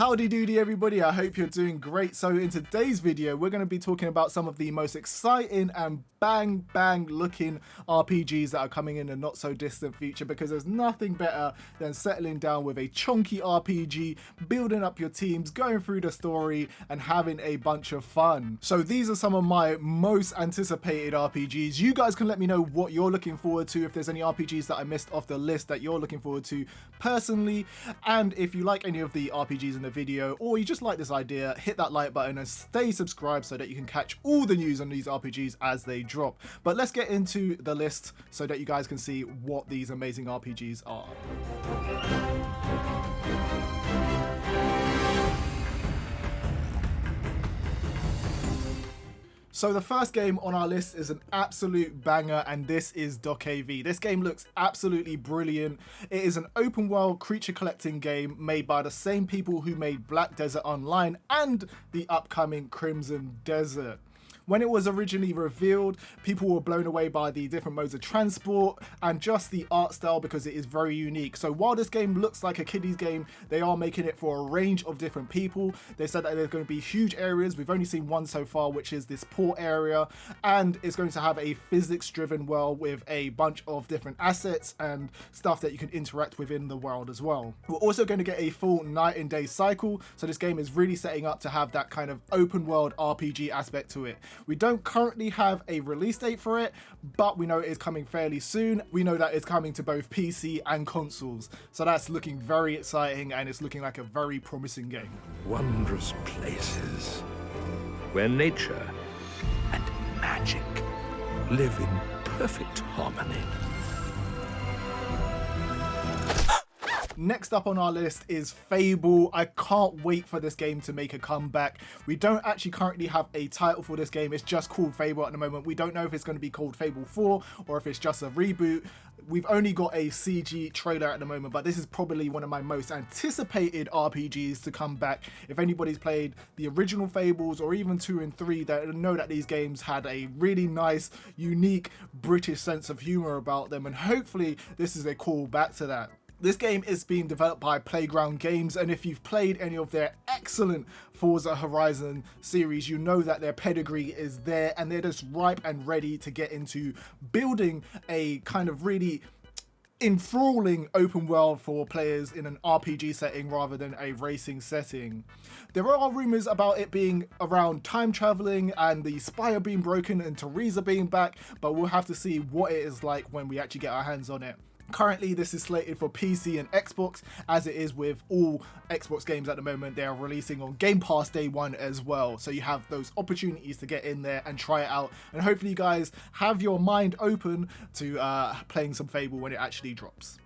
Howdy doody everybody, I hope you're doing great. So in today's video, we're going to be talking about some of the most exciting and bang looking RPGs that are coming in a not so distant future, because there's nothing better than settling down with a chunky RPG, building up your teams, going through the story and having a bunch of fun. So these are some of my most anticipated RPGs. You guys can let me know what you're looking forward to, if there's any RPGs that I missed off the list that you're looking forward to personally, and if you like any of the RPGs in the video or you just like this idea, hit that like button and stay subscribed so that you can catch all the news on these RPGs as they drop. But let's get into the list so that you guys can see what these amazing RPGs are. So the first game on our list is an absolute banger, and this is Dokev. This game looks absolutely brilliant. It is an open world creature collecting game made by the same people who made Black Desert Online and the upcoming Crimson Desert. When it was originally revealed, people were blown away by the different modes of transport and just the art style, because it is very unique. So while this game looks like a kiddies game, they are making it for a range of different people. They said that there's going to be huge areas. We've only seen one so far, which is this port area, and it's going to have a physics driven world with a bunch of different assets and stuff that you can interact with in the world as well. We're also going to get a full night and day cycle, so this game is really setting up to have that kind of open world RPG aspect to it. We don't currently have a release date for it, but we know it is coming fairly soon. We know that it's coming to both PC and consoles, so that's looking very exciting and it's looking like a very promising game. Wondrous places where nature and magic live in perfect harmony. Next up on our list is Fable. I can't wait for this game to make a comeback. We don't actually currently have a title for this game. It's just called Fable at the moment. We don't know if it's going to be called Fable 4 or if it's just a reboot. We've only got a CG trailer at the moment, but this is probably one of my most anticipated RPGs to come back. If anybody's played the original Fables or even 2 and 3, they know that these games had a really nice, unique British sense of humor about them, and hopefully this is a call back to that. This game is being developed by Playground Games, and if you've played any of their excellent Forza Horizon series, you know that their pedigree is there and they're just ripe and ready to get into building a kind of really enthralling open world for players in an RPG setting rather than a racing setting. There are rumors about it being around time traveling and the Spire being broken and Teresa being back, but we'll have to see what it is like when we actually get our hands on it. Currently, this is slated for PC and Xbox, as it is with all Xbox games at the moment. They are releasing on Game Pass day one as well. So you have those opportunities to get in there and try it out. And hopefully you guys have your mind open to playing some Fable when it actually drops.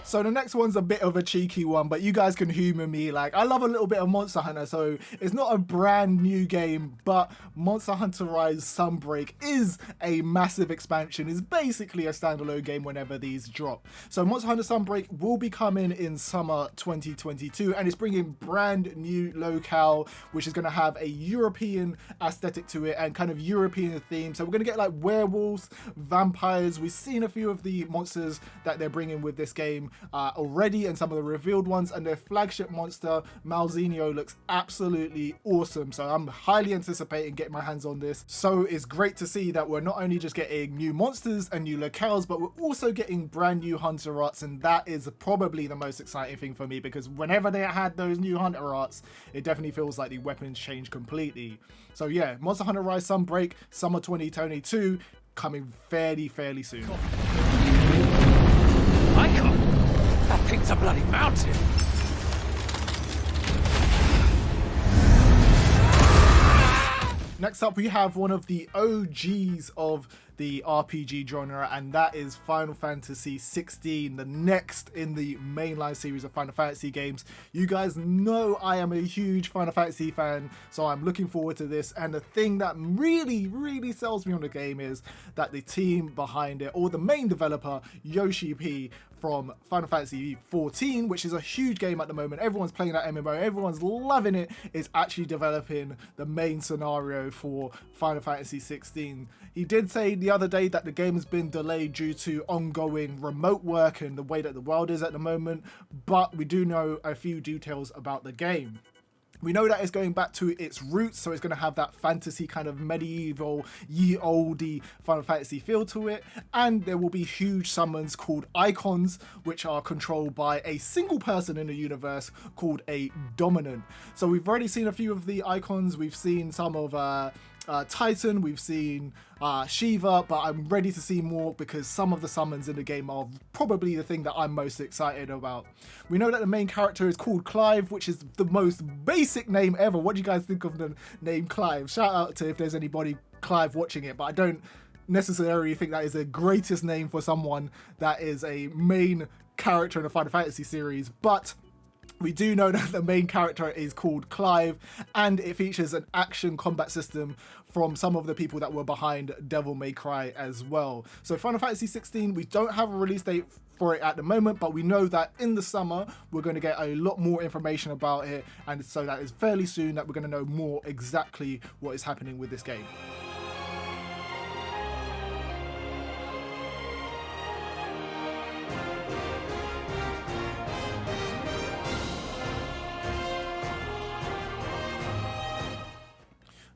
So the next one's a bit of a cheeky one, but you guys can humor me. Like, I love a little bit of Monster Hunter, so it's not a brand new game, but Monster Hunter Rise Sunbreak is a massive expansion. It's basically a standalone game whenever these drop. So Monster Hunter Sunbreak will be coming in summer 2022, and it's bringing brand new locale, which is going to have a European aesthetic to it and kind of European theme. So we're going to get like werewolves, vampires. We've seen a few of the monsters that they're bringing with this game already, and some of the revealed ones, and their flagship monster Malzinho looks absolutely awesome. So I'm highly anticipating getting my hands on this. So it's great to see that we're not only just getting new monsters and new locales, but we're also getting brand new hunter arts, and that is probably the most exciting thing for me, because whenever they had those new hunter arts, it definitely feels like the weapons change completely. So yeah, Monster Hunter Rise Sunbreak, summer 2022, coming fairly soon. Michael! That thing's a bloody mountain! Next up, we have one of the OGs of the RPG genre, and that is Final Fantasy XVI, the next in the mainline series of Final Fantasy games. You guys know I am a huge Final Fantasy fan, so I'm looking forward to this. And the thing that really sells me on the game is that the team behind it, or the main developer, Yoshi P, from Final Fantasy XIV, which is a huge game at the moment. Everyone's playing that MMO, everyone's loving it, is actually developing the main scenario for Final Fantasy XVI. He did say the other day that the game has been delayed due to ongoing remote work and the way that the world is at the moment, but we do know a few details about the game. We know that it's going back to its roots, so it's going to have that fantasy kind of medieval, ye olde Final Fantasy feel to it, and there will be huge summons called icons, which are controlled by a single person in the universe called a dominant. So we've already seen a few of the icons. We've seen some of Titan, we've seen Shiva, but I'm ready to see more because some of the summons in the game are probably the thing that I'm most excited about. We know that the main character is called Clive, which is the most basic name ever. What do you guys think of the name Clive? Shout out to if there's anybody Clive watching it, but I don't necessarily think that is the greatest name for someone that is a main character in a Final Fantasy series, but we do know that the main character is called Clive, and it features an action combat system from some of the people that were behind Devil May Cry as well. So Final Fantasy XVI, we don't have a release date for it at the moment, but we know that in the summer we're going to get a lot more information about it, and so that is fairly soon that we're going to know more exactly what is happening with this game.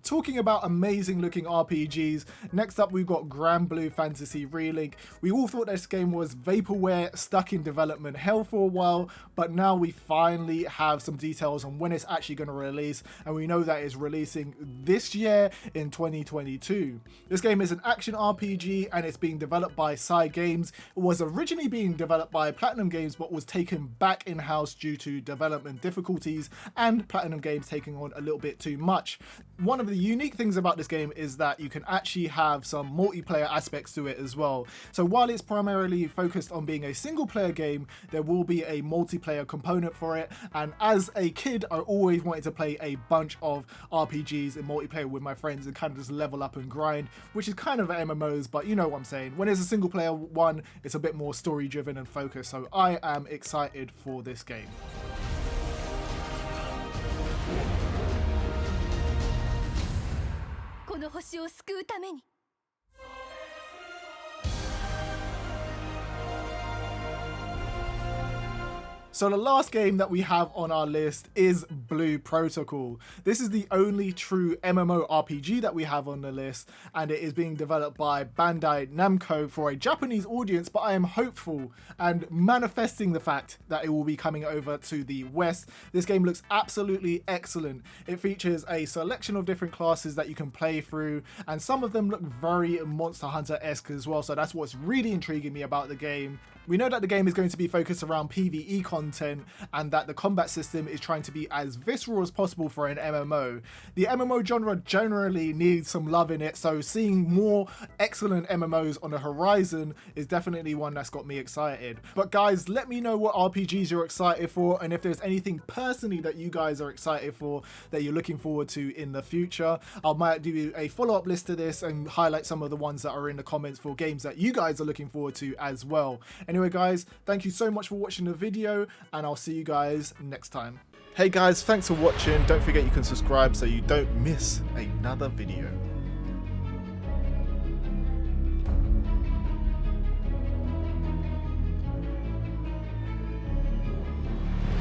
Talking about amazing looking RPGs, next up we've got Granblue Fantasy Relink. We all thought this game was vaporware, stuck in development hell for a while, but now we finally have some details on when it's actually going to release, and we know that it's releasing this year in 2022. This game is an action RPG and it's being developed by Psy Games. It was originally being developed by Platinum Games but was taken back in-house due to development difficulties and Platinum Games taking on a little bit too much. One of the unique things about this game is that you can actually have some multiplayer aspects to it as well. So while it's primarily focused on being a single player game, there will be a multiplayer component for it. And as a kid, I always wanted to play a bunch of RPGs in multiplayer with my friends and kind of just level up and grind, which is kind of MMOs, but you know what I'm saying. When it's a single player one, it's a bit more story driven and focused. So I am excited for this game. So the last game that we have on our list is Blue Protocol. This is the only true MMORPG that we have on the list, and it is being developed by Bandai Namco for a Japanese audience, but I am hopeful and manifesting the fact that it will be coming over to the West. This game looks absolutely excellent. It features a selection of different classes that you can play through, and some of them look very Monster Hunter-esque as well, so that's what's really intriguing me about the game. We know that the game is going to be focused around PvE content and that the combat system is trying to be as visceral as possible for an MMO. The MMO genre generally needs some love in it, so seeing more excellent MMOs on the horizon is definitely one that's got me excited. But guys, let me know what RPGs you're excited for, and if there's anything personally that you guys are excited for that you're looking forward to in the future. I might do a follow-up list to this and highlight some of the ones that are in the comments for games that you guys are looking forward to as well. Anyway guys, thank you so much for watching the video, and I'll see you guys next time. Hey guys, thanks for watching. Don't forget you can subscribe so you don't miss another video.